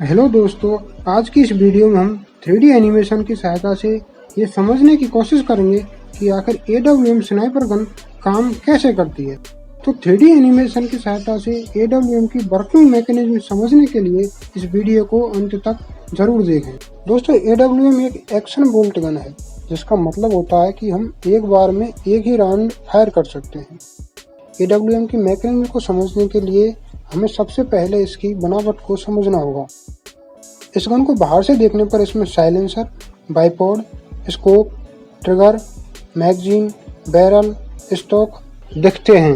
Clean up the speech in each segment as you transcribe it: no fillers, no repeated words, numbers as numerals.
Hello दोस्तों, आज की इस वीडियो में हम 3D एनिमेशन की सहायता से ये समझने की कोशिश करेंगे कि आखिर AWM स्नाइपर गन काम कैसे करती है। तो 3D एनिमेशन की सहायता से AWM की वर्किंग मैकेनिज्म समझने के लिए इस वीडियो को अंत तक जरूर देखें। दोस्तों, AWM एक एक्शन बोल्ट गन है, जिसका मतलब होता है कि हम एक बार में एक ही राउंड फायर कर सकते हैं। AWM की मैकेनिज्म को समझने के लिए हमें सबसे पहले इसकी बनावट को समझना होगा। इस गन को बाहर से देखने पर इसमें silencer, bipod, scope, trigger, magazine, barrel, stock दिखते हैं।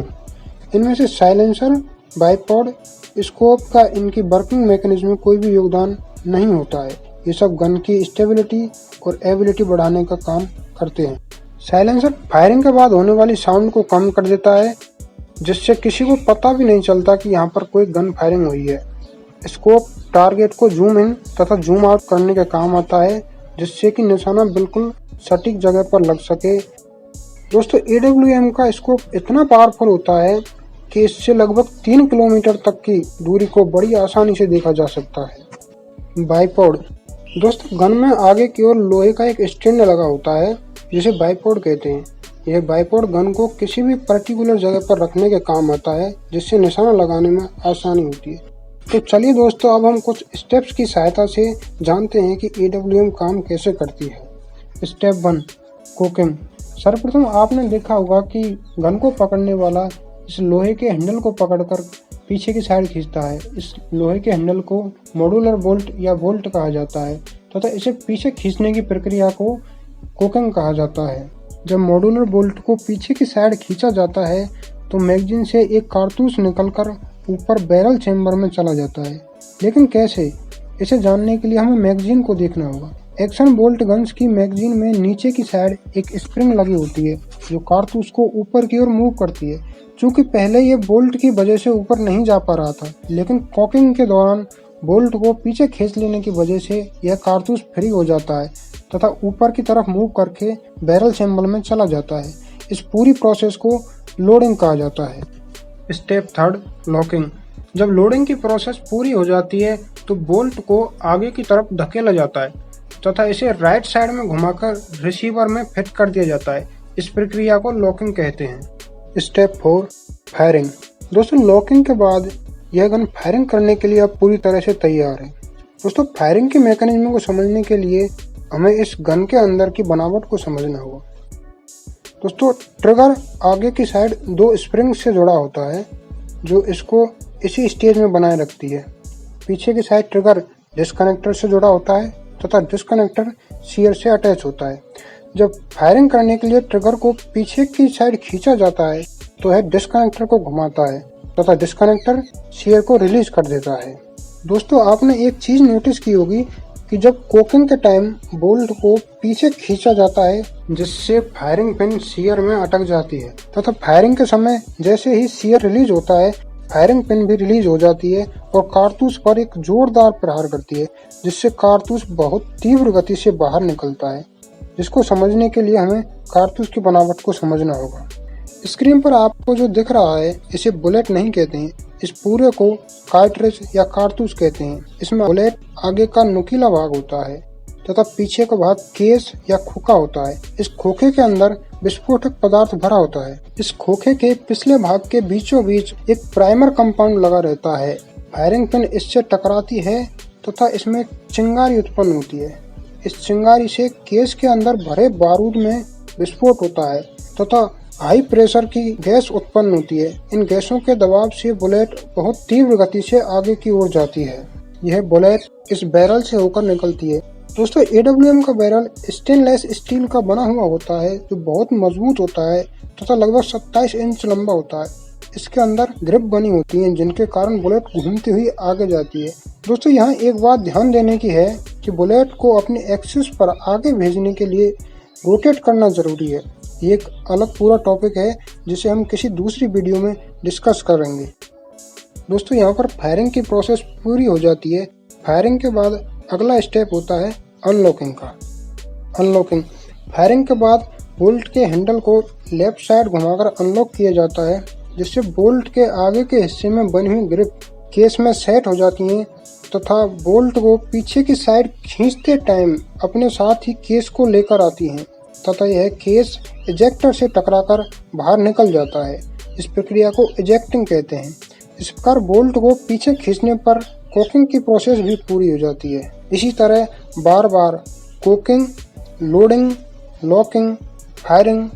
इनमें से साइलेंसर, बाइपोड, स्कोप का इनकी वर्किंग मैकेनिज्म में कोई भी योगदान नहीं होता है। ये सब गन की स्टेबिलिटी और एबिलिटी बढ़ाने का काम करते हैं। साइलेंसर फायरिंग के बाद होने वाली साउंड को कम कर देता है, जिससे किसी को पता भी नहीं चलता कि यहाँ पर कोई गन फायरिंग हुई है। स्कोप टारगेट को जूम इन तथा जूम आउट करने के काम आता है, जिससे कि निशाना बिल्कुल सटीक जगह पर लग सके। दोस्तों, AWM का स्कोप इतना पावरफुल होता है कि इससे लगभग 3 किलोमीटर तक की दूरी को बड़ी आसानी से देखा जा सकता है। बाइपोड दोस्तों, गन में आगे की ओर लोहे का एक स्टैंड लगा होता है, जिसे बाइपोड कहते हैं। यह बाइपोड गन को किसी भी पर्टिकुलर जगह पर रखने के काम आता है, जिससे निशाना लगाने में आसानी होती है। तो चलिए दोस्तों, अब हम कुछ स्टेप्स की सहायता से जानते हैं कि AWM काम कैसे करती है। Step 1, coking. सर्वप्रथम आपने देखा होगा कि गन को पकड़ने वाला इस लोहे के हैंडल को पकड़कर पीछे की साइड खींचता है। इस लोहे के हैंडल को मॉड्यूलर बोल्ट या बोल्ट कहा जाता है तथा इसे पीछे खींचने की प्रक्रिया को कोकिंग कहा जाता है। जब मॉड्यूलर बोल्ट को पीछे की साइड खींचा जाता है तो मैगजीन से एक कारतूस निकलकर ऊपर बैरल चेंबर में चला जाता है। लेकिन कैसे? इसे जानने के लिए हमें मैगजीन को देखना होगा। एक्शन बोल्ट गन्स की मैगजीन में नीचे की साइड एक स्प्रिंग लगी होती है, जो कारतूस को ऊपर की ओर मूव करती है। चूँकि पहले ये बोल्ट की वजह से ऊपर नहीं जा पा रहा था, लेकिन कॉकिंग के दौरान बोल्ट को पीछे खींच लेने की वजह से यह कारतूस फ्री हो जाता है तथा ऊपर की तरफ मूव करके बैरल चेंबर में चला जाता है। इस पूरी प्रोसेस को लोडिंग कहा जाता है। Step 3, locking. जब लोडिंग की प्रोसेस पूरी हो जाती है तो बोल्ट को आगे की तरफ धकेला जाता है तथा इसे राइट साइड में घुमाकर रिसीवर में फिट कर दिया जाता है। इस प्रक्रिया को लॉकिंग कहते हैं। Step 4, firing. दोस्तों, लॉकिंग के बाद यह गन फायरिंग करने के लिए अब पूरी तरह से तैयार है। दोस्तों, फायरिंग के मैकेनिज्म को समझने के लिए हमें इस गन के अंदर की बनावट को समझना होगा। दोस्तों, ट्रिगर आगे की साइड 2 स्प्रिंग से जुड़ा होता है, जो इसको इसी स्टेज में बनाए रखती है। पीछे की साइड ट्रिगर डिस्कनेक्टर से जुड़ा होता है तथा डिस्कनेक्टर शियर से अटैच होता है। जब फायरिंग करने के लिए ट्रिगर को पीछे की साइड खींचा जाता है तो यह डिस्कनेक्टर को घुमाता है तथा डिस्कनेक्टर शियर को रिलीज कर देता है। दोस्तों, आपने एक चीज नोटिस की होगी कि जब कोकिंग के टाइम बोल्ट को पीछे खींचा जाता है, जिससे फायरिंग पिन शियर में अटक जाती है तथा फायरिंग के समय जैसे ही शियर रिलीज होता है, फायरिंग पिन भी रिलीज हो जाती है और कारतूस पर एक जोरदार प्रहार करती है, जिससे कारतूस बहुत तीव्र गति से बाहर निकलता है। जिसको समझने के लिए हमें कारतूस की बनावट को समझना होगा। स्क्रीन पर आपको जो दिख रहा है, इसे बुलेट नहीं कहते हैं। इस पूरे को कार्ट्रिज या कारतूस कहते हैं। इसमें बुलेट आगे का नुकीला भाग होता है तथा पीछे का भाग केस या खोखा होता है। इस खोखे के अंदर विस्फोटक पदार्थ भरा होता है। इस खोखे के पिछले भाग के बीचों बीच एक प्राइमर कंपाउंड लगा रहता है। फायरिंग पिन इससे टकराती है तथा इसमें चिंगारी उत्पन्न होती है। इस चिंगारी से केस के अंदर भरे बारूद में विस्फोट होता है तथा हाई प्रेशर की गैस उत्पन्न होती है। इन गैसों के दबाव से बुलेट बहुत तीव्र गति से आगे की ओर जाती है। यह बुलेट इस बैरल से होकर निकलती है। दोस्तों, AWM का बैरल स्टेनलेस स्टील का बना हुआ होता है, जो बहुत मजबूत होता है तथा लगभग 27 इंच लंबा होता है। इसके अंदर ग्रिप बनी होती है, जिनके कारण बुलेट घूमती हुई आगे जाती है। दोस्तों, यहाँ एक बात ध्यान देने की है कि बुलेट को अपने एक्सिस पर आगे भेजने के लिए रोटेट करना जरूरी है। ये एक अलग पूरा टॉपिक है, जिसे हम किसी दूसरी वीडियो में डिस्कस करेंगे। दोस्तों, यहाँ पर फायरिंग की प्रोसेस पूरी हो जाती है। फायरिंग के बाद अगला स्टेप होता है अनलॉकिंग का। अनलॉकिंग फायरिंग के बाद बोल्ट के हैंडल को लेफ्ट साइड घुमाकर अनलॉक किया जाता है, जिससे बोल्ट के आगे के हिस्से में बनी हुई ग्रिप केस में सेट हो जाती हैं तथा बोल्ट को पीछे की साइड खींचते टाइम अपने साथ ही केस को लेकर आती हैं तथा यह केस इजेक्टर से टकराकर बाहर निकल जाता है। इस प्रक्रिया को इजेक्टिंग कहते हैं। इस प्रकार बोल्ट को पीछे खींचने पर कोकिंग की प्रोसेस भी पूरी हो जाती है। इसी तरह बार बार cocking, loading, locking, firing,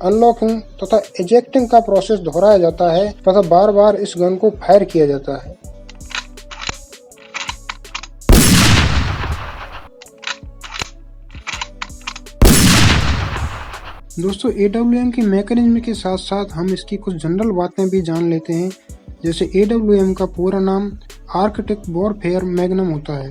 unlocking तथा इजेक्टिंग का प्रोसेस दोहराया जाता है तथा बार बार इस गन को फायर किया जाता है। दोस्तों, AWM की मैकेनिज्म के साथ साथ हम इसकी कुछ जनरल बातें भी जान लेते हैं। जैसे AWM का पूरा नाम आर्कटिक वॉरफेयर मैग्नम होता है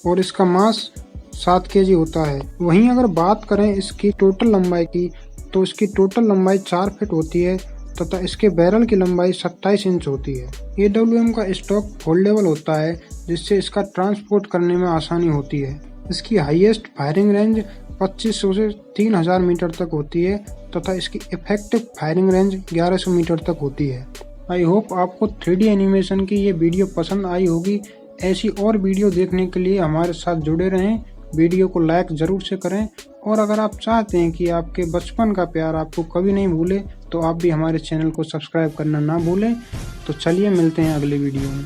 और इसका मास 7 kg होता है। वहीं अगर बात करें इसकी टोटल लंबाई की, तो इसकी टोटल लंबाई 4 फीट होती है तथा इसके बैरल की लंबाई 27 इंच होती है। AWM का स्टॉक फोल्डेबल होता है जिससे इसका ट्रांसपोर्ट करने में आसानी होती है। इसकी हाईएस्ट फायरिंग रेंज 2500 से 3000 मीटर तक होती है तथा इसकी इफेक्टिव फायरिंग रेंज 1100 मीटर तक होती है। आई होप आपको 3D एनिमेशन की ये वीडियो पसंद आई होगी। ऐसी और वीडियो देखने के लिए हमारे साथ जुड़े रहें। वीडियो को लाइक जरूर से करें और अगर आप चाहते हैं कि आपके बचपन का प्यार आपको कभी नहीं भूले तो आप भी हमारे चैनल को सब्सक्राइब करना ना भूलें। तो चलिए मिलते हैं अगले वीडियो में।